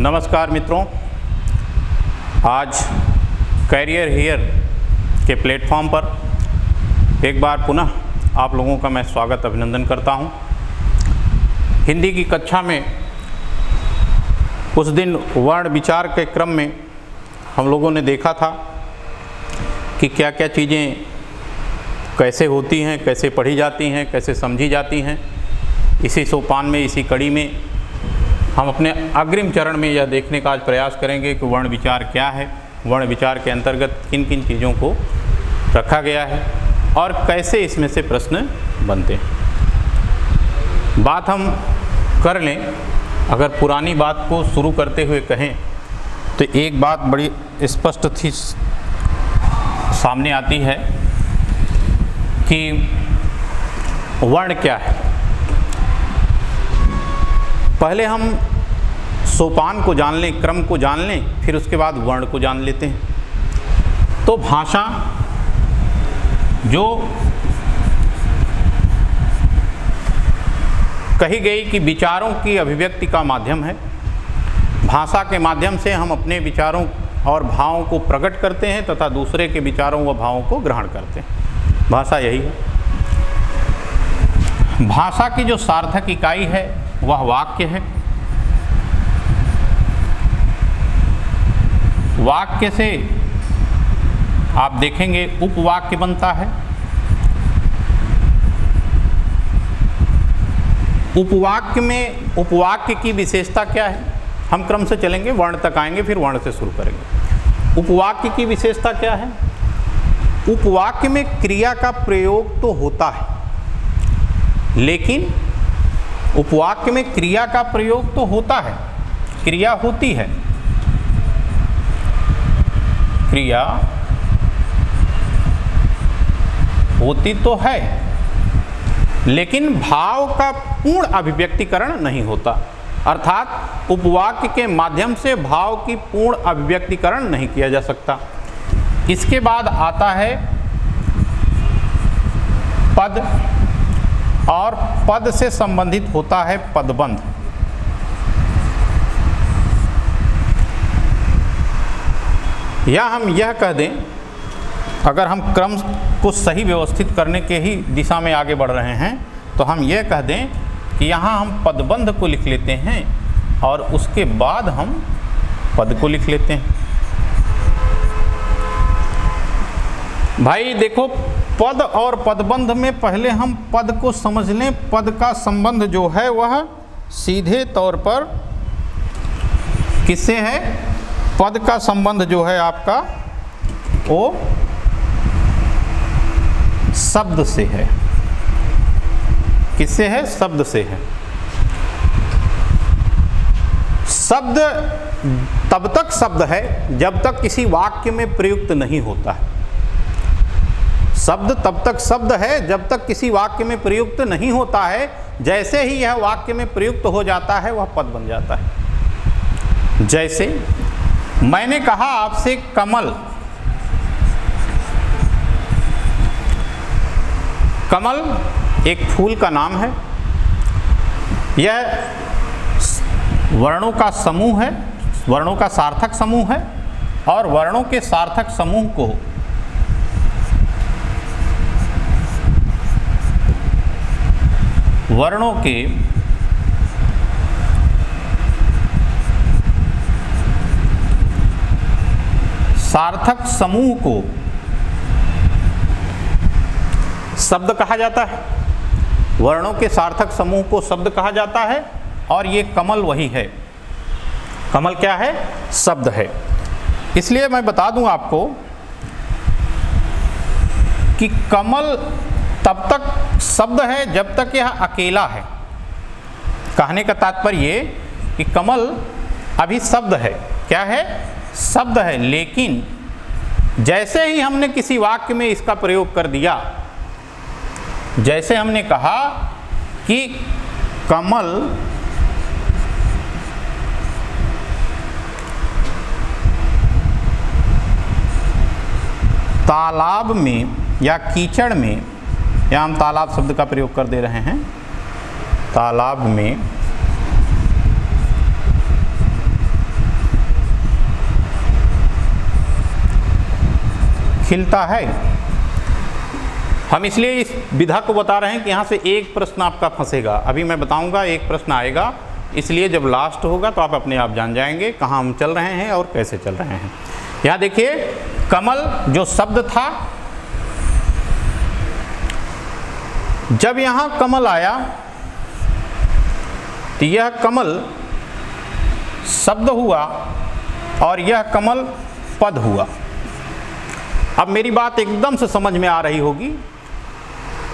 नमस्कार मित्रों, आज कैरियर हियर के प्लेटफॉर्म पर एक बार पुनः आप लोगों का मैं स्वागत अभिनंदन करता हूं। हिंदी की कक्षा में उस दिन वर्ण विचार के क्रम में हम लोगों ने देखा था कि क्या क्या चीज़ें कैसे होती हैं, कैसे पढ़ी जाती हैं, कैसे समझी जाती हैं। इसी सोपान में, इसी कड़ी में हम अपने अग्रिम चरण में यह देखने का आज प्रयास करेंगे कि वर्ण विचार क्या है, वर्ण विचार के अंतर्गत किन किन चीज़ों को रखा गया है और कैसे इसमें से प्रश्न बनते हैं। बात हम कर लें, अगर पुरानी बात को शुरू करते हुए कहें तो एक बात बड़ी स्पष्ट थी सामने आती है कि वर्ण क्या है। पहले हम सोपान को जान लें, क्रम को जान लें, फिर उसके बाद वर्ण को जान लेते हैं। तो भाषा जो कही गई कि विचारों की अभिव्यक्ति का माध्यम है, भाषा के माध्यम से हम अपने विचारों और भावों को प्रकट करते हैं तथा दूसरे के विचारों व भावों को ग्रहण करते हैं। भाषा यही है। भाषा की जो सार्थक इकाई है वह वाक्य है। वाक्य से आप देखेंगे उपवाक्य बनता है। उपवाक्य में उपवाक्य की विशेषता क्या है, हम क्रम से चलेंगे, वर्ण तक आएंगे, फिर वर्ण से शुरू करेंगे। उपवाक्य की विशेषता क्या है? उपवाक्य में क्रिया का प्रयोग तो होता है, लेकिन उपवाक्य में क्रिया का प्रयोग तो होता है, क्रिया होती है, क्रिया होती तो है, लेकिन भाव का पूर्ण अभिव्यक्तिकरण नहीं होता। अर्थात उपवाक्य के माध्यम से भाव की पूर्ण अभिव्यक्तिकरण नहीं किया जा सकता। इसके बाद आता है पद, और पद से संबंधित होता है पदबंध। या हम यह कह दें, अगर हम क्रम को सही व्यवस्थित करने के ही दिशा में आगे बढ़ रहे हैं तो हम यह कह दें कि यहाँ हम पदबंध को लिख लेते हैं और उसके बाद हम पद को लिख लेते हैं। भाई देखो, पद और पदबंध में पहले हम पद को समझ लें। पद का संबंध जो है वह सीधे तौर पर किससे है? पद का संबंध जो है आपका वो शब्द से है। किससे है? शब्द से है। शब्द तब तक शब्द है जब तक किसी वाक्य में प्रयुक्त नहीं होता है। शब्द तब तक शब्द है जब तक किसी वाक्य में प्रयुक्त नहीं होता है। जैसे ही यह वाक्य में प्रयुक्त हो जाता है वह पद बन जाता है। जैसे मैंने कहा आपसे कमल, कमल एक फूल का नाम है। यह वर्णों का समूह है, वर्णों का सार्थक समूह है, और वर्णों के सार्थक समूह को वर्णों के सार्थक समूह को शब्द कहा जाता है। वर्णों के सार्थक समूह को शब्द कहा जाता है, और ये कमल वही है। कमल क्या है? शब्द है। इसलिए मैं बता दूं आपको कि कमल तब तक शब्द है जब तक यह अकेला है। कहने का तात्पर्य ये कि कमल अभी शब्द है। क्या है? शब्द है, लेकिन जैसे ही हमने किसी वाक्य में इसका प्रयोग कर दिया, जैसे हमने कहा कि कमल तालाब में या कीचड़ में, या हम तालाब शब्द का प्रयोग कर दे रहे हैं, तालाब में खिलता है। हम इसलिए इस विधा को बता रहे हैं कि यहाँ से एक प्रश्न आपका फंसेगा। अभी मैं बताऊंगा एक प्रश्न आएगा, इसलिए जब लास्ट होगा तो आप अपने आप जान जाएंगे कहाँ हम चल रहे हैं और कैसे चल रहे हैं। यहाँ देखिए, कमल जो शब्द था, जब यहाँ कमल आया तो यह कमल शब्द हुआ और यह कमल पद हुआ। अब मेरी बात एकदम से समझ में आ रही होगी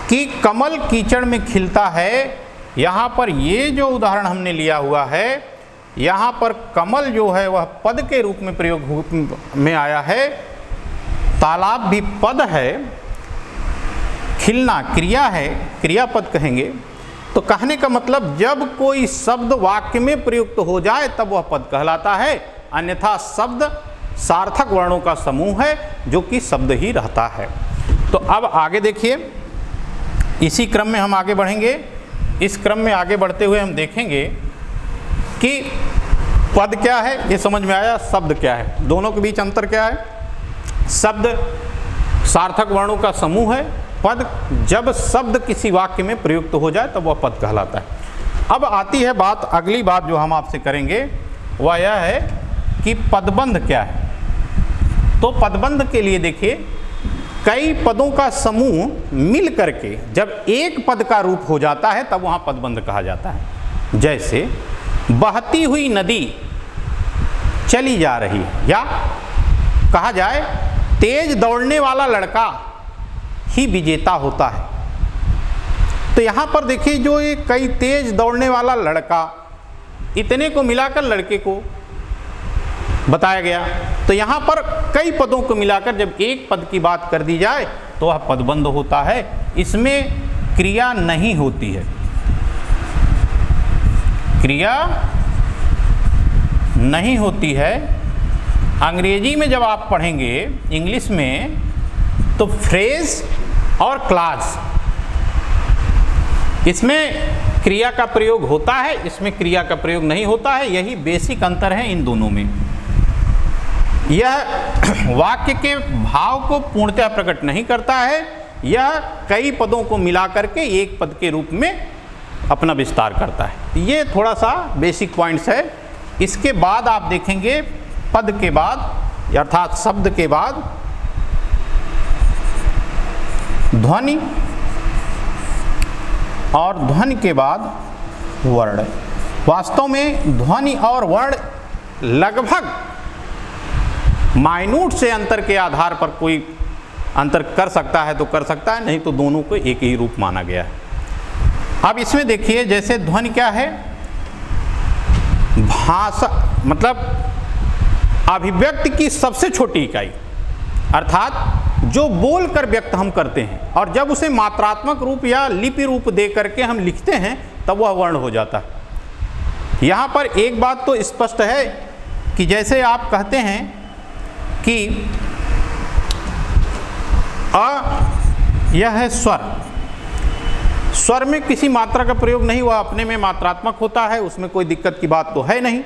कि कमल कीचड़ में खिलता है। यहाँ पर ये जो उदाहरण हमने लिया हुआ है, यहाँ पर कमल जो है वह पद के रूप में प्रयोग में आया है। तालाब भी पद है, खिलना क्रिया है, क्रियापद कहेंगे। तो कहने का मतलब जब कोई शब्द वाक्य में प्रयुक्त हो जाए तब वह पद कहलाता है, अन्यथा शब्द सार्थक वर्णों का समूह है जो कि शब्द ही रहता है। तो अब आगे देखिए, इसी क्रम में हम आगे बढ़ेंगे। इस क्रम में आगे बढ़ते हुए हम देखेंगे कि पद क्या है, ये समझ में आया, शब्द क्या है, दोनों के बीच अंतर क्या है। शब्द सार्थक वर्णों का समूह है, पद जब शब्द किसी वाक्य में प्रयुक्त हो जाए तब वह पद कहलाता है। अब आती है बात, अगली बात जो हम आपसे करेंगे वह यह है कि पदबंध क्या है। तो पदबंध के लिए देखिए, कई पदों का समूह मिल करके जब एक पद का रूप हो जाता है तब वहाँ पदबंध कहा जाता है। जैसे बहती हुई नदी चली जा रही है, या कहा जाए तेज दौड़ने वाला लड़का ही विजेता होता है। तो यहाँ पर देखिए, जो ये कई तेज दौड़ने वाला लड़का, इतने को मिलाकर लड़के को बताया गया। तो यहाँ पर कई पदों को मिलाकर जब एक पद की बात कर दी जाए तो वह पदबंध होता है। इसमें क्रिया नहीं होती है, क्रिया नहीं होती है। अंग्रेजी में जब आप पढ़ेंगे, इंग्लिश में, तो फ्रेज और क्लॉज, इसमें क्रिया का प्रयोग होता है, इसमें क्रिया का प्रयोग नहीं होता है। यही बेसिक अंतर है इन दोनों में। यह वाक्य के भाव को पूर्णतः प्रकट नहीं करता है, यह कई पदों को मिला करके एक पद के रूप में अपना विस्तार करता है। ये थोड़ा सा बेसिक पॉइंट्स है। इसके बाद आप देखेंगे, पद के बाद अर्थात शब्द के बाद ध्वनि, और ध्वनि के बाद वर्ण। वास्तव में ध्वनि और वर्ण लगभग माइन्यूट से अंतर के आधार पर कोई अंतर कर सकता है तो कर सकता है, नहीं तो दोनों को एक ही रूप माना गया है। अब इसमें देखिए, जैसे ध्वनि क्या है, भाषा मतलब अभिव्यक्ति की सबसे छोटी इकाई, अर्थात जो बोलकर व्यक्त हम करते हैं, और जब उसे मात्रात्मक रूप या लिपि रूप दे करके हम लिखते हैं तब वह वर्ण हो जाता है। यहाँ पर एक बात तो स्पष्ट है कि जैसे आप कहते हैं कि यह है स्वर, स्वर में किसी मात्रा का प्रयोग नहीं हुआ, अपने में मात्रात्मक होता है, उसमें कोई दिक्कत की बात तो है नहीं।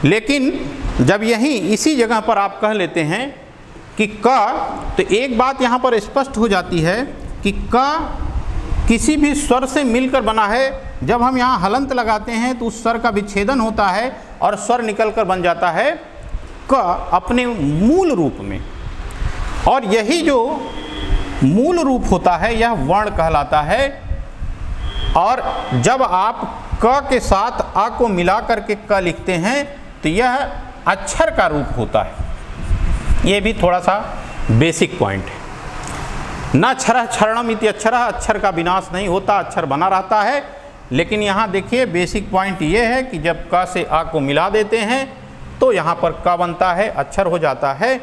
लेकिन जब यहीं इसी जगह पर आप कह लेते हैं कि क, तो एक बात यहाँ पर स्पष्ट हो जाती है कि क किसी भी स्वर से मिलकर बना है। जब हम यहाँ हलंत लगाते हैं तो उस स्वर का विच्छेदन होता है और स्वर निकलकर बन जाता है क अपने मूल रूप में, और यही जो मूल रूप होता है यह वर्ण कहलाता है। और जब आप क के साथ आ को मिला करके क लिखते हैं तो यह अक्षर का रूप होता है। ये भी थोड़ा सा बेसिक पॉइंट है। न क्षरः क्षरणम इति अक्षरः, अक्षर का विनाश नहीं होता, अक्षर बना रहता है। लेकिन यहाँ देखिए बेसिक पॉइंट ये है कि जब क से आ को मिला देते हैं तो यहाँ पर क बनता है, अक्षर हो जाता है,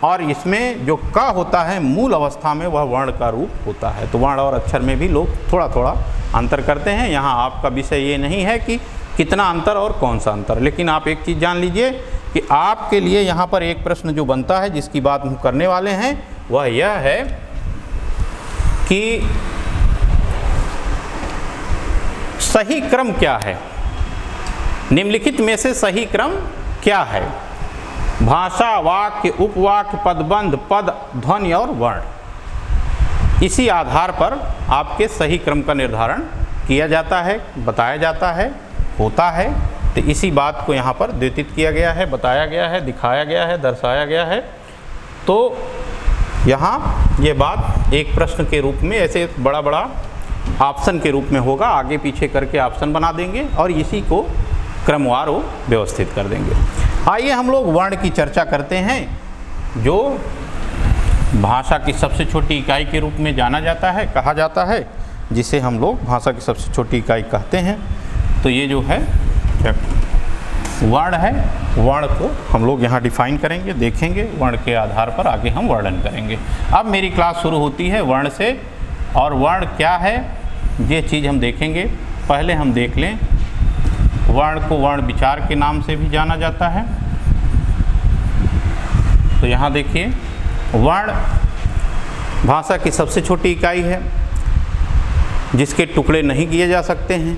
और इसमें जो क होता है मूल अवस्था में वह वर्ण का रूप होता है। तो वर्ण और अक्षर में भी लोग थोड़ा थोड़ा अंतर करते हैं। यहाँ आपका विषय ये नहीं है कि कितना अंतर और कौन सा अंतर, लेकिन आप एक चीज़ जान लीजिए कि आपके लिए यहाँ पर एक प्रश्न जो बनता है जिसकी बात हम करने वाले हैं वह यह है कि सही क्रम क्या है, निम्नलिखित में से सही क्रम क्या है। भाषा, वाक्य, उपवाक्य, पदबंध, पद, ध्वनि और वर्ण, इसी आधार पर आपके सही क्रम का निर्धारण किया जाता है, बताया जाता है, होता है। तो इसी बात को यहाँ पर द्योतित किया गया है, बताया गया है, दिखाया गया है, दर्शाया गया है। तो यहाँ ये बात एक प्रश्न के रूप में ऐसे बड़ा बड़ा ऑप्शन के रूप में होगा, आगे पीछे करके ऑप्शन बना देंगे और इसी को क्रमवार व्यवस्थित कर देंगे। आइए हम लोग वर्ण की चर्चा करते हैं, जो भाषा की सबसे छोटी इकाई के रूप में जाना जाता है, कहा जाता है, जिसे हम लोग भाषा की सबसे छोटी इकाई कहते हैं। तो ये जो है वर्ण है, वर्ण को हम लोग यहाँ डिफाइन करेंगे, देखेंगे, वर्ण के आधार पर आगे हम वर्णन करेंगे। अब मेरी क्लास शुरू होती है वर्ण से, और वर्ण क्या है ये चीज़ हम देखेंगे। पहले हम देख लें, वर्ण को वर्ण विचार के नाम से भी जाना जाता है। तो यहाँ देखिए, वर्ण भाषा की सबसे छोटी इकाई है, जिसके टुकड़े नहीं किए जा सकते हैं।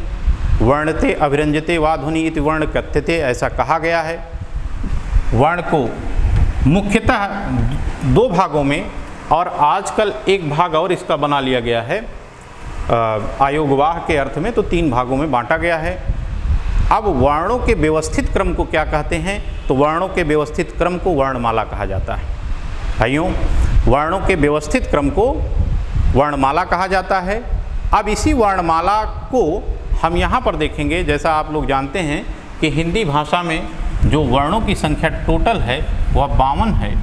वर्णते अभिरंजते वा ध्वनि इति वर्ण कथ्यते, ऐसा कहा गया है। वर्ण को मुख्यतः दो भागों में, और आजकल एक भाग और इसका बना लिया गया है आयोगवाह के अर्थ में, तो 3 भागों में बांटा गया है। अब वर्णों के व्यवस्थित क्रम को क्या कहते हैं? तो वर्णों के व्यवस्थित क्रम को वर्णमाला कहा जाता है। भाइयों, वर्णों के व्यवस्थित क्रम को वर्णमाला कहा जाता है। अब इसी वर्णमाला को हम यहाँ पर देखेंगे। जैसा आप लोग जानते हैं कि हिंदी भाषा में जो वर्णों की संख्या टोटल है वह 52 है।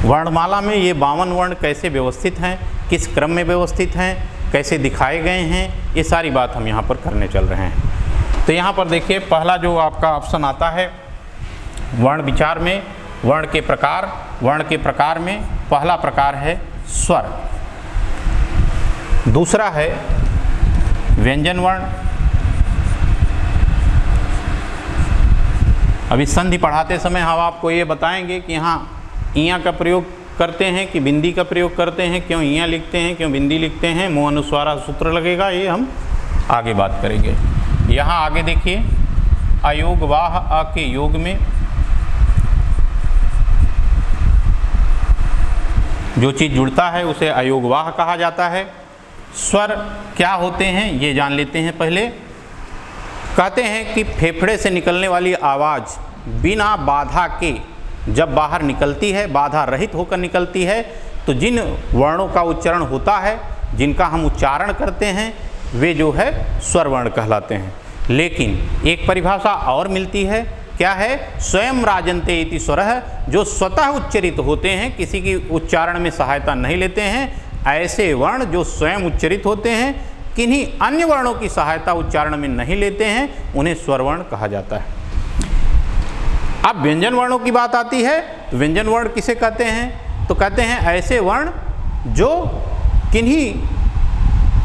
वर्णमाला में ये 52 वर्ण कैसे व्यवस्थित हैं, किस क्रम में व्यवस्थित हैं, कैसे दिखाए गए हैं, ये सारी बात हम यहाँ पर करने चल रहे हैं। तो यहाँ पर देखिए, पहला जो आपका ऑप्शन आता है वर्ण विचार में, वर्ण के प्रकार। वर्ण के प्रकार में पहला प्रकार है स्वर, दूसरा है व्यंजन वर्ण। अभी संधि पढ़ाते समय हम आपको ये बताएंगे कि यहाँ इयाँ का प्रयोग करते हैं कि बिंदी का प्रयोग करते हैं, क्यों इयाँ लिखते हैं, क्यों बिंदी लिखते हैं, मुँह अनुस्वारा सूत्र लगेगा, ये हम आगे बात करेंगे। यहाँ आगे देखिए, अयोगवाह अ के योग में जो चीज़ जुड़ता है उसे अयोगवाह कहा जाता है। स्वर क्या होते हैं ये जान लेते हैं पहले। कहते हैं कि फेफड़े से निकलने वाली आवाज़ बिना बाधा के जब बाहर निकलती है, बाधा रहित होकर निकलती है, तो जिन वर्णों का उच्चारण होता है, जिनका हम उच्चारण करते हैं, वे जो है स्वर वर्ण कहलाते हैं। लेकिन एक परिभाषा और मिलती है, क्या है? स्वयं राजन्ते इति स्वरः, जो स्वतः उच्चरित होते हैं, किसी की उच्चारण में सहायता नहीं लेते हैं। ऐसे वर्ण जो स्वयं उच्चरित होते हैं, किन्हीं अन्य वर्णों की सहायता उच्चारण में नहीं लेते हैं, उन्हें स्वरवर्ण कहा जाता है। अब व्यंजन वर्णों की बात आती है, तो व्यंजन वर्ण किसे कहते हैं? तो कहते हैं ऐसे वर्ण जो किन्हीं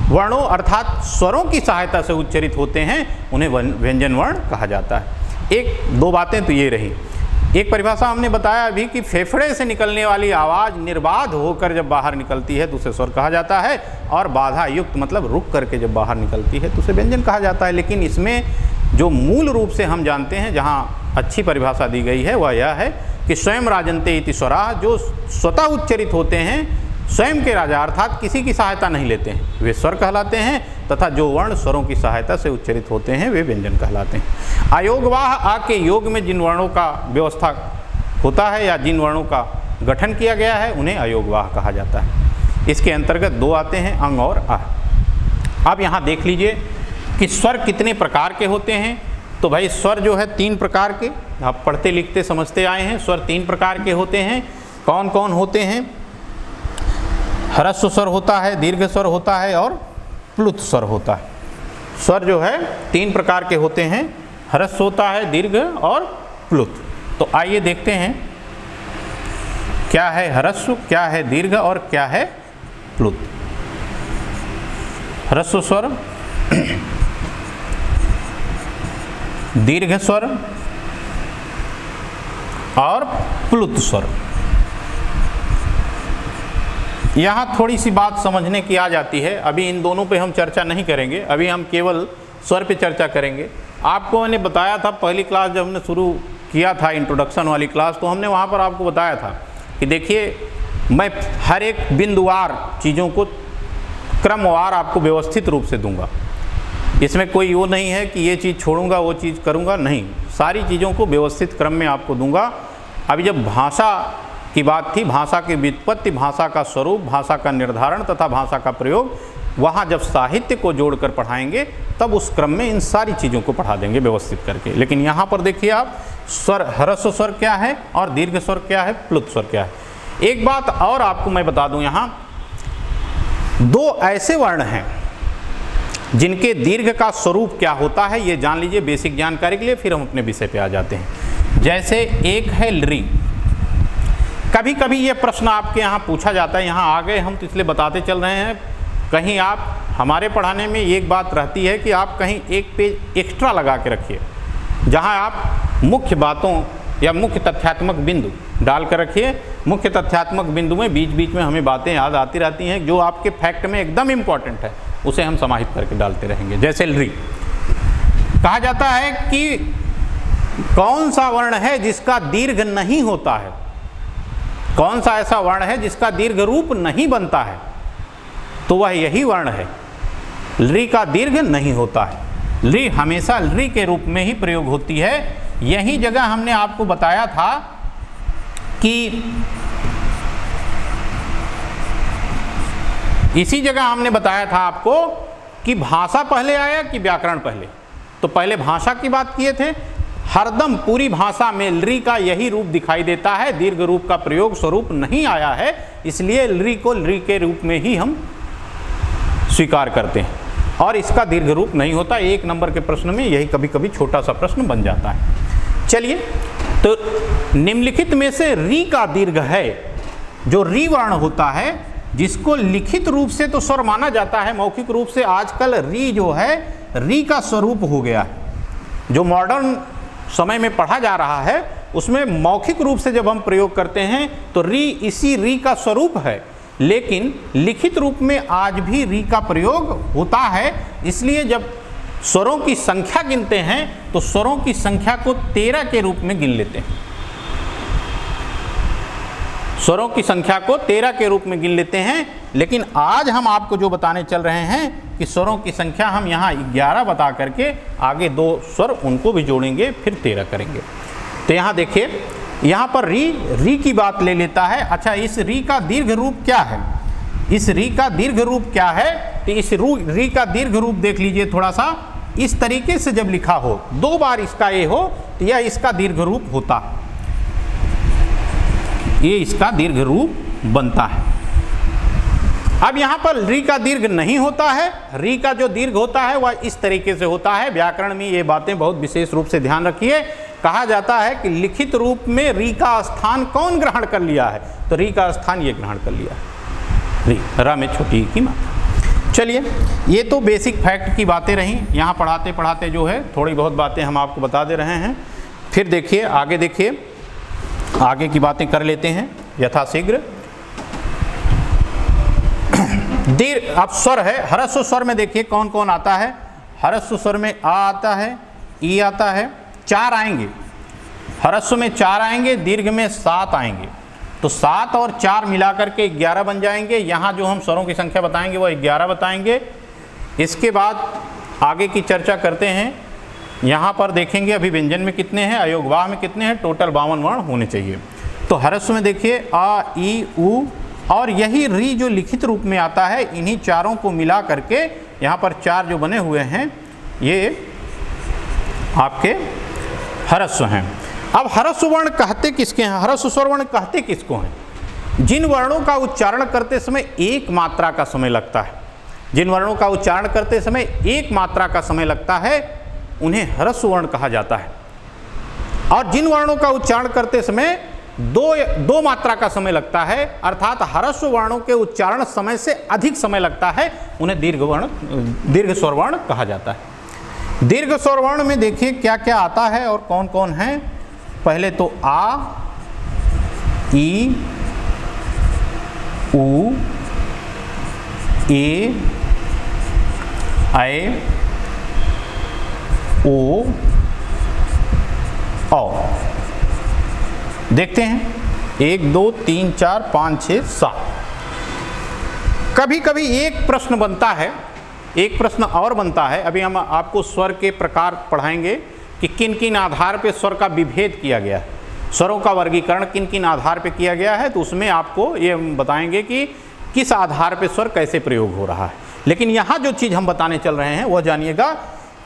वर्णों अर्थात स्वरों की सहायता से उच्चरित होते हैं, उन्हें व्यंजन वर्ण कहा जाता है। एक दो बातें तो ये रही। एक परिभाषा हमने बताया अभी कि फेफड़े से निकलने वाली आवाज़ निर्बाध होकर जब बाहर निकलती है तो उसे स्वर कहा जाता है, और बाधा युक्त मतलब रुक करके जब बाहर निकलती है तो उसे व्यंजन कहा जाता है। लेकिन इसमें जो मूल रूप से हम जानते हैं, जहाँ अच्छी परिभाषा दी गई है, वह यह है कि स्वयं राजन्ते इति स्वराः, जो स्वतः उच्चरित होते हैं, स्वयं के राजा अर्थात किसी की सहायता नहीं लेते हैं, वे स्वर कहलाते हैं, तथा जो वर्ण स्वरों की सहायता से उच्चरित होते हैं वे व्यंजन कहलाते हैं। अयोगवाह आ के योग में जिन वर्णों का व्यवस्था होता है या जिन वर्णों का गठन किया गया है, उन्हें अयोगवाह कहा जाता है। इसके अंतर्गत दो आते हैं, अंग और आह। अब यहाँ देख लीजिए कि स्वर कितने प्रकार के होते हैं। तो भाई स्वर जो है 3 प्रकार के, आप पढ़ते लिखते समझते आए हैं। स्वर 3 प्रकार के होते हैं। कौन कौन होते हैं? ह्रस्व स्वर होता है, दीर्घ स्वर होता है और प्लुत स्वर होता है। स्वर जो है 3 प्रकार के होते हैं, ह्रस्व होता है, दीर्घ और प्लुत। तो आइए देखते हैं क्या है ह्रस्व, क्या है दीर्घ और क्या है प्लुत। ह्रस्व स्वर, दीर्घ स्वर और प्लुत स्वर। यहाँ थोड़ी सी बात समझने की आ जाती है। अभी इन दोनों पे हम चर्चा नहीं करेंगे, अभी हम केवल स्वर पे चर्चा करेंगे। आपको मैंने बताया था पहली क्लास जब हमने शुरू किया था इंट्रोडक्शन वाली क्लास, तो हमने वहाँ पर आपको बताया था कि देखिए मैं हर एक बिंदुवार चीज़ों को क्रमवार आपको व्यवस्थित रूप से दूंगा। इसमें कोई वो नहीं है कि ये चीज़ छोड़ूंगा वो चीज़ करूंगा, नहीं, सारी चीज़ों को व्यवस्थित क्रम में आपको दूंगा। अभी जब भाषा की बात थी, भाषा की व्युत्पत्ति, भाषा का स्वरूप, भाषा का निर्धारण तथा भाषा का प्रयोग, वहाँ जब साहित्य को जोड़कर पढ़ाएंगे तब उस क्रम में इन सारी चीज़ों को पढ़ा देंगे व्यवस्थित करके। लेकिन यहाँ पर देखिए आप, स्वर, ह्रस्व स्वर क्या है और दीर्घ स्वर क्या है, प्लुत स्वर क्या है। एक बात और आपको मैं बता दूं, यहाँ दो ऐसे वर्ण हैं जिनके दीर्घ का स्वरूप क्या होता है, ये जान लीजिए बेसिक जानकारी के लिए, फिर हम अपने विषय पे आ जाते हैं। जैसे एक है लृ। कभी कभी ये प्रश्न आपके यहाँ पूछा जाता है, यहाँ आ गए हम तो इसलिए बताते चल रहे हैं। कहीं आप हमारे पढ़ाने में एक बात रहती है कि आप कहीं एक पेज एक्स्ट्रा लगा के रखिए, जहाँ आप मुख्य बातों या मुख्य तथ्यात्मक बिंदु डाल कर रखिए। मुख्य तथ्यात्मक बिंदु में बीच बीच में हमें बातें याद आती रहती हैं, जो आपके फैक्ट में एकदम इम्पॉर्टेंट है, उसे हम समाहित करके डालते रहेंगे। जैसे लृ, कहा जाता है कि कौन सा वर्ण है जिसका दीर्घ नहीं होता है, कौन सा ऐसा वर्ण है जिसका दीर्घ रूप नहीं बनता है, तो वह यही वर्ण है। लृ का दीर्घ नहीं होता है, लृ हमेशा लृ के रूप में ही प्रयोग होती है। यही जगह हमने आपको बताया था कि इसी जगह हमने बताया था आपको कि भाषा पहले आया कि व्याकरण पहले। तो पहले भाषा की बात किए थे। हरदम पूरी भाषा में लृ का यही रूप दिखाई देता है, दीर्घ रूप का प्रयोग स्वरूप नहीं आया है, इसलिए लृ को लृ के रूप में ही हम स्वीकार करते हैं और इसका दीर्घ रूप नहीं होता। एक नंबर के प्रश्न में यही कभी कभी छोटा सा प्रश्न बन जाता है। चलिए, तो निम्नलिखित में से री का दीर्घ है, जो री वर्ण होता है, जिसको लिखित रूप से तो स्वर माना जाता है, मौखिक रूप से आजकल री जो है री का स्वरूप हो गया है। जो मॉडर्न समय में पढ़ा जा रहा है उसमें मौखिक रूप से जब हम प्रयोग करते हैं तो री इसी री का स्वरूप है, लेकिन लिखित रूप में आज भी री का प्रयोग होता है। इसलिए जब स्वरों की संख्या गिनते हैं तो स्वरों की संख्या को 13 के रूप में गिन लेते हैं, स्वरों की संख्या को 13 के रूप में गिन लेते हैं। लेकिन आज हम आपको जो बताने चल रहे हैं कि स्वरों की संख्या हम यहाँ 11 बता करके आगे 2 स्वर उनको भी जोड़ेंगे, फिर 13 करेंगे। तो यहाँ देखिए, यहाँ पर री की बात ले लेता है। अच्छा, इस री का दीर्घ रूप क्या है, इस री का दीर्घ रूप क्या है, तो इस री का दीर्घ रूप देख लीजिए थोड़ा सा। इस तरीके से जब लिखा हो, 2 बार इसका ए हो, तो यह इसका दीर्घ रूप होता है, ये इसका दीर्घ रूप बनता है। अब यहाँ पर री का दीर्घ नहीं होता है, री का जो दीर्घ होता है वह इस तरीके से होता है। व्याकरण में ये बातें बहुत विशेष रूप से ध्यान रखिए। कहा जाता है कि लिखित रूप में री का स्थान कौन ग्रहण कर लिया है, तो री का स्थान ये ग्रहण कर लिया है, री, रा में छोटी की मात्रा। चलिए, ये तो बेसिक फैक्ट की बातें रहीं। यहाँ पढ़ाते पढ़ाते जो है थोड़ी बहुत बातें हम आपको बता दे रहे हैं। फिर देखिए आगे, देखिए आगे की बातें कर लेते हैं यथाशीघ्र। दीर्घ, अब स्वर है, ह्रस्व स्वर में देखिए कौन कौन आता है। ह्रस्व स्वर में आ आता है, ई आता है, 4 आएंगे। ह्रस्व में 4 आएंगे, दीर्घ में 7 आएंगे। तो 7 और 4 मिलाकर के 11 बन जाएंगे। यहाँ जो हम स्वरों की संख्या बताएंगे वो 11 बताएंगे। इसके बाद आगे की चर्चा करते हैं। यहाँ पर देखेंगे अभी व्यंजन में कितने हैं, अयोगवाह में कितने हैं, टोटल 52 वर्ण होने चाहिए। तो ह्रस्व में देखिए आ, ई, उ और यही री जो लिखित रूप में आता है, इन्हीं चारों को मिला करके यहाँ पर 4 जो बने हुए हैं ये आपके ह्रस्व हैं। अब ह्रस्व वर्ण कहते किसके हैं, ह्रस्व स्वर वर्ण कहते किसको हैं? जिन वर्णों का उच्चारण करते समय एक मात्रा का समय लगता है, जिन वर्णों का उच्चारण करते समय एक मात्रा का समय लगता है उन्हें ह्रस्व वर्ण कहा जाता है। और जिन वर्णों का उच्चारण करते समय दो मात्रा का समय लगता है, अर्थात ह्रस्व वर्णों के उच्चारण समय से अधिक समय लगता है, उन्हें दीर्घ स्वर वर्ण कहा जाता है। दीर्घ स्वर वर्ण में देखिए क्या क्या आता है और कौन कौन है। पहले तो आ, ई, उ, ए, ऐ, ओ, औ। देखते हैं 1 2 3 4 5 6 7। कभी कभी एक प्रश्न बनता है, एक प्रश्न और बनता है। अभी हम आपको स्वर के प्रकार पढ़ाएंगे कि किन किन आधार पे स्वर का विभेद किया गया है, स्वरों का वर्गीकरण किन किन आधार पे किया गया है, तो उसमें आपको ये बताएंगे कि किस आधार पे स्वर कैसे प्रयोग हो रहा है। लेकिन यहाँ जो चीज़ हम बताने चल रहे हैं वह जानिएगा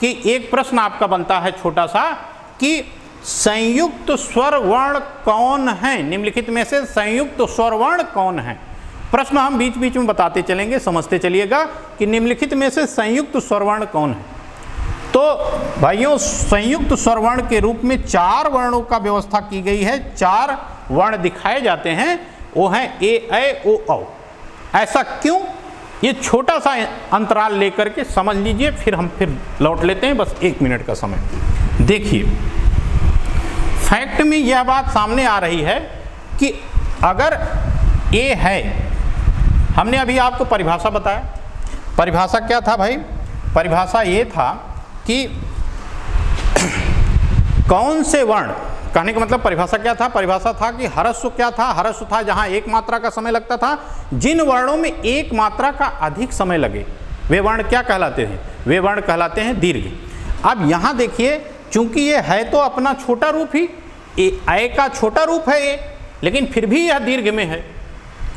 कि एक प्रश्न आपका बनता है छोटा सा कि संयुक्त स्वर वर्ण कौन है, निम्नलिखित में से संयुक्त स्वर वर्ण कौन है। प्रश्न हम बीच बीच में बताते चलेंगे, समझते चलिएगा कि निम्नलिखित में से संयुक्त स्वर वर्ण कौन है। तो भाइयों, संयुक्त स्वर वर्ण के रूप में 4 वर्णों का व्यवस्था की गई है, 4 वर्ण दिखाए जाते हैं, वो हैं ए ऐ ओ औ। ऐसा क्यों, ये छोटा सा अंतराल लेकर के समझ लीजिए, फिर हम लौट लेते हैं, बस 1 मिनट का समय। देखिए, फैक्ट में यह बात सामने आ रही है कि अगर ए है, हमने अभी आपको परिभाषा बताया, परिभाषा क्या था भाई, परिभाषा ये था कि कौन से वर्ण, कहने का मतलब परिभाषा क्या था, परिभाषा था कि ह्रस्व क्या था, ह्रस्व था जहां एक मात्रा का समय लगता था। जिन वर्णों में एक मात्रा का अधिक समय लगे वे वर्ण क्या कहलाते हैं, वे वर्ण कहलाते हैं दीर्घ। अब यहां देखिए, चूंकि ये है तो अपना छोटा रूप ही, ऐ का छोटा रूप है ये, लेकिन फिर भी यह दीर्घ में है।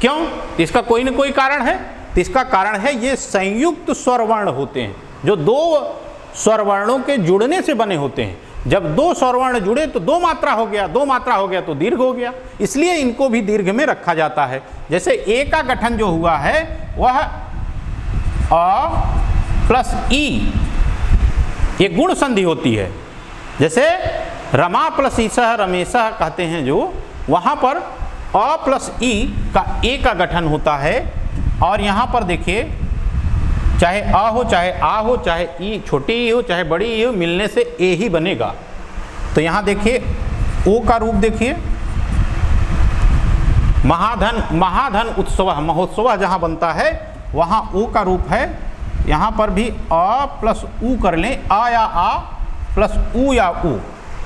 क्यों, इसका कोई न कोई कारण है। तो इसका कारण है ये संयुक्त स्वर वर्ण होते हैं, जो 2 स्वर वर्णों के जुड़ने से बने होते हैं। जब 2 स्वर वर्ण जुड़े तो 2 मात्रा हो गया, 2 मात्रा हो गया तो दीर्घ हो गया, इसलिए इनको भी दीर्घ में रखा जाता है। जैसे ए का गठन जो हुआ है वह अ प्लस ई, ये गुण संधि होती है। जैसे रमा प्लस ईसह रमेशह कहते हैं, जो वहाँ पर अ प्लस ई का ए का गठन होता है। और यहाँ पर देखिए, चाहे अ हो, चाहे आ हो, चाहे ई छोटी ई हो, चाहे बड़ी ई हो, मिलने से ए ही बनेगा। तो यहाँ देखिए ओ का रूप देखिए, महाधन उत्सव, महोत्सव जहाँ बनता है वहाँ ओ का रूप है। यहाँ पर भी अ प्लस ऊ कर लें, आ या आ प्लस ऊ या ऊ,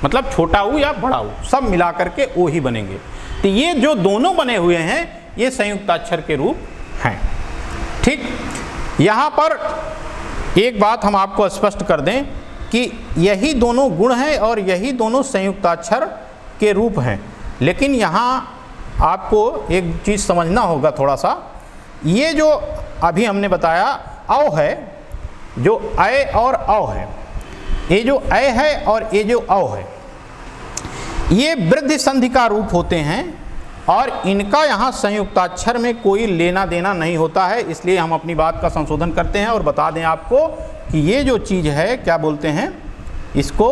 मतलब छोटा ऊ या बड़ा ऊ, सब मिला करके ओ ही बनेंगे। तो ये जो दोनों बने हुए हैं ये संयुक्ताक्षर के रूप हैं। ठीक, यहाँ पर एक बात हम आपको स्पष्ट कर दें कि यही दोनों गुण हैं और यही दोनों संयुक्ताक्षर के रूप हैं। लेकिन यहाँ आपको एक चीज़ समझना होगा थोड़ा सा, ये जो अभी हमने बताया औ है, जो ऐ और औ है, ये जो ऐ है और ये जो औ है, ये वृद्धि संधि का रूप होते हैं और इनका यहाँ संयुक्ताक्षर में कोई लेना देना नहीं होता है। इसलिए हम अपनी बात का संशोधन करते हैं और बता दें आपको कि ये जो चीज़ है, क्या बोलते हैं इसको,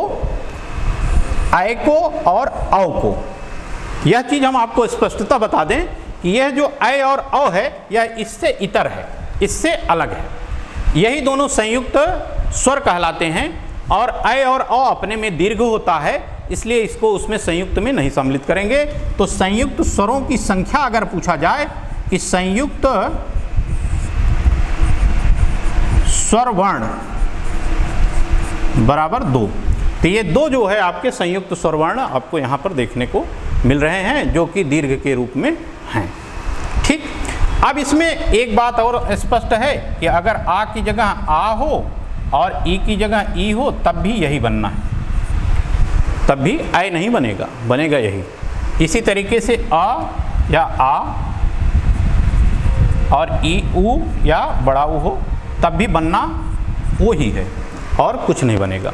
ऐ को और औ को। यह चीज़ हम आपको स्पष्टता बता दें कि यह जो ऐ और औ है यह इससे इतर है, इससे अलग है। यही दोनों संयुक्त स्वर कहलाते हैं और ऐ और औ अपने में दीर्घ होता है, इसलिए इसको उसमें संयुक्त में नहीं सम्मिलित करेंगे। तो संयुक्त स्वरों की संख्या अगर पूछा जाए कि संयुक्त स्वर वर्ण बराबर 2, तो ये 2 जो है आपके संयुक्त स्वर वर्ण आपको यहाँ पर देखने को मिल रहे हैं, जो कि दीर्घ के रूप में हैं। ठीक, अब इसमें एक बात और स्पष्ट है कि अगर आ की जगह आ हो और ई की जगह ई हो तब भी यही बनना है, तब भी ऐ नहीं बनेगा, बनेगा यही। इसी तरीके से अ या आ और ई ऊ या बड़ा ऊ हो तब भी बनना वो ही है और कुछ नहीं बनेगा।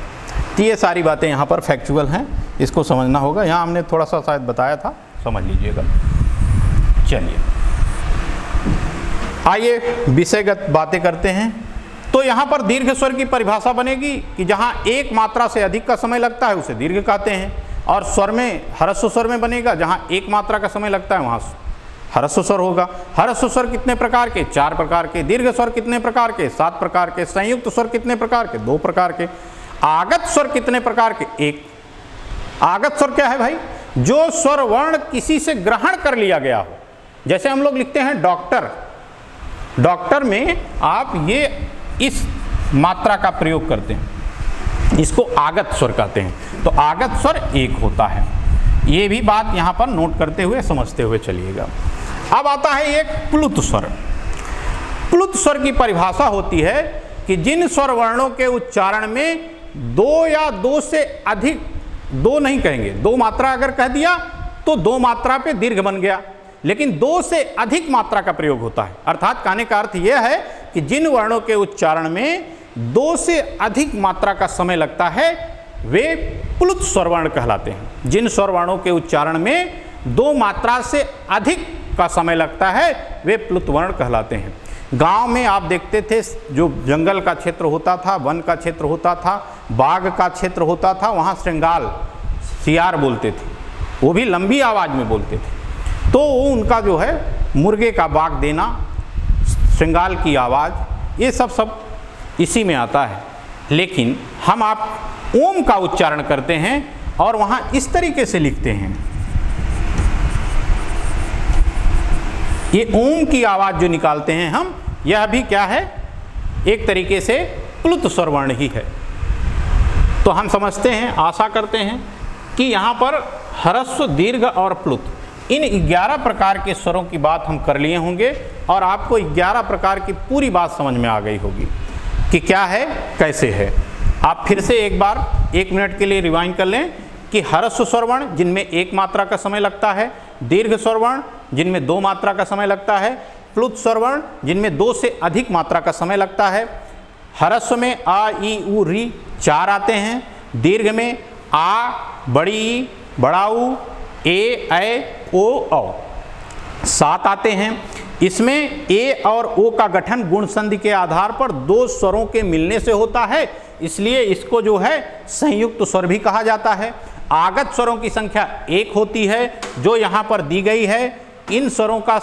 तो ये सारी बातें यहाँ पर फैक्चुअल हैं, इसको समझना होगा। यहाँ हमने थोड़ा सा शायद बताया था, समझ लीजिएगा। चलिए आइए विषयगत बातें करते हैं। तो यहाँ पर दीर्घ स्वर की परिभाषा बनेगी कि जहाँ एक मात्रा से अधिक का समय लगता है उसे दीर्घ कहते हैं, और स्वर में ह्रस्व स्वर में बनेगा जहाँ एक मात्रा का समय लगता है वहाँ ह्रस्व स्वर होगा। ह्रस्व स्वर कितने प्रकार के? 4 प्रकार के। दीर्घ स्वर कितने प्रकार के? 7 प्रकार के। संयुक्त स्वर कितने प्रकार के? 2 प्रकार के। आगत स्वर कितने प्रकार के? 1। आगत स्वर क्या है भाई? जो स्वर वर्ण किसी से ग्रहण कर लिया गया हो। जैसे हम लोग लिखते हैं डॉक्टर, डॉक्टर में आप ये इस मात्रा का प्रयोग करते हैं, इसको आगत स्वर कहते हैं। तो आगत स्वर 1 होता है। ये भी बात यहाँ पर नोट करते हुए समझते हुए चलिएगा। अब आता है एक प्लुत स्वर। प्लुत स्वर की परिभाषा होती है कि जिन स्वर वर्णों के उच्चारण में दो या दो से अधिक, दो नहीं कहेंगे, दो मात्रा अगर कह दिया तो दो मात्रा पे दीर्घ बन गया, लेकिन दो से अधिक मात्रा का प्रयोग होता है। अर्थात कहने का अर्थ यह है कि जिन वर्णों के उच्चारण में दो से अधिक मात्रा का समय लगता है वे प्लुत स्वर वर्ण कहलाते हैं। जिन स्वर वर्णों के उच्चारण में दो मात्रा से अधिक का समय लगता है वे प्लुत वर्ण कहलाते हैं। गांव में आप देखते थे, जो जंगल का क्षेत्र होता था, वन का क्षेत्र होता था, बाग का क्षेत्र होता था, वहाँ श्रृंगाल सियार बोलते थे, वो भी लंबी आवाज़ में बोलते थे। तो उनका जो है मुर्गे का बाग देना, श्रृंगाल की आवाज़, ये सब इसी में आता है। लेकिन हम आप ओम का उच्चारण करते हैं और वहाँ इस तरीके से लिखते हैं। ये ओम की आवाज़ जो निकालते हैं हम, यह भी क्या है, एक तरीके से प्लुत स्वर वर्ण ही है। तो हम समझते हैं, आशा करते हैं कि यहाँ पर ह्रस्व, दीर्घ और प्लुत, इन 11 प्रकार के स्वरों की बात हम कर लिए होंगे और आपको 11 प्रकार की पूरी बात समझ में आ गई होगी कि क्या है, कैसे है। आप फिर से एक बार 1 मिनट के लिए रिवाइंड कर लें कि ह्रस्व स्वर वर्ण जिनमें 1 मात्रा का समय लगता है, दीर्घ स्वर वर्ण जिनमें 2 मात्रा का समय लगता है, प्लुत स्वर वर्ण जिनमें 2 से अधिक मात्रा का समय लगता है। ह्रस्व में आ, ई, उ, री 4 आते हैं। दीर्घ में आ, बड़ी ई, बड़ा ऊ, ए, ऐ, ओ, औ 7 आते हैं। इसमें ए और ओ का गठन गुण संधि के आधार पर 2 स्वरों के मिलने से होता है, इसलिए इसको जो है संयुक्त स्वर भी कहा जाता है। आगत स्वरों की संख्या 1 होती है जो यहाँ पर दी गई है। इन स्वरों का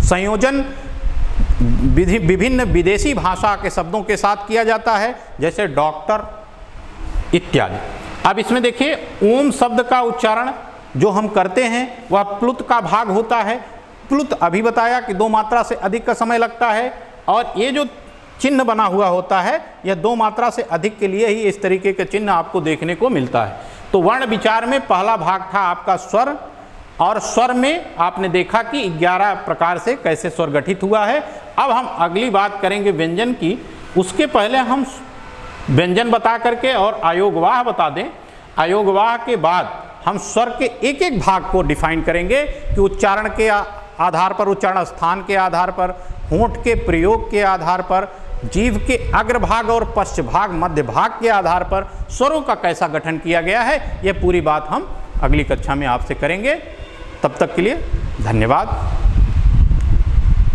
संयोजन विभिन्न विदेशी भाषा के शब्दों के साथ किया जाता है, जैसे डॉक्टर इत्यादि। अब इसमें देखिए, ओम शब्द का उच्चारण जो हम करते हैं वह प्लुत का भाग होता है। प्लुत अभी बताया कि 2 मात्रा से अधिक का समय लगता है, और ये जो चिन्ह बना हुआ होता है यह 2 मात्रा से अधिक के लिए ही इस तरीके के चिन्ह आपको देखने को मिलता है। तो वर्ण विचार में पहला भाग था आपका स्वर, और स्वर में आपने देखा कि 11 प्रकार से कैसे स्वर गठित हुआ है। अब हम अगली बात करेंगे व्यंजन की। उसके पहले हम व्यंजन बता करके और अयोगवाह बता दें। अयोगवाह के बाद हम स्वर के एक एक भाग को डिफाइन करेंगे कि उच्चारण के आधार पर, उच्चारण स्थान के आधार पर, होंठ के प्रयोग के आधार पर, जीभ के अग्रभाग और पश्चभाग, मध्य भाग के आधार पर स्वरों का कैसा गठन किया गया है, यह पूरी बात हम अगली कक्षा में आपसे करेंगे। तब तक के लिए धन्यवाद।